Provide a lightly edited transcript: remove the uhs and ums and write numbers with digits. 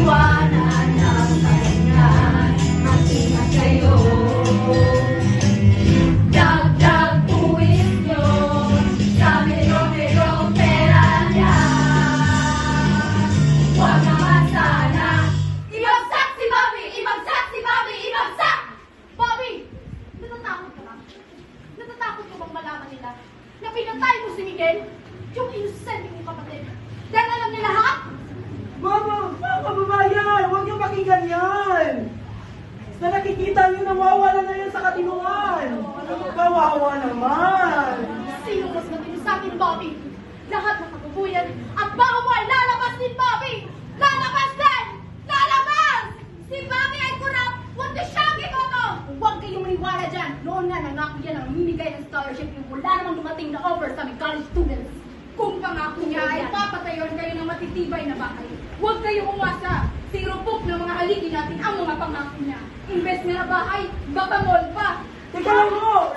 iwanan ng pahinga. Mag-ingat kayo. Dagdag buwis nyo sa milyon-milyong pera niya. Huwag naman sana ibagsak si Bobby! Ibagsak si Bobby! Ibagsak! Bobby! Natatakot ka ba? Natatakot ka bang malaman nila na pinatay mo si Miguel, yung innocent mong kapatid? Dahil alam nila lahat? Mama, mga kababayan, huwag niyo pakinggan yan. Na nakikita niyo nawawala na yan sa katinuan. Kawawa naman. Sino mas matino sa akin, Bobby? Lahat ng kabubuyan at bawal lalabas din, Bobby! Lalabas din! Lalabas! Si Bobby ay kurap! Huwag na siyang ikoto! Huwag kayong maniwala dyan! Noon nga nangako yan ang mamimigay ng scholarship yung wala namang dumating na offer sa aming college students. Kung pangako niya ay papatayon kayo ng matitibay na bahay. Huwag kayong umasa! Sirupok ng mga haligi natin ang mga pangako niya. Imbes na bahay, baka mall pa! Teka lang mo!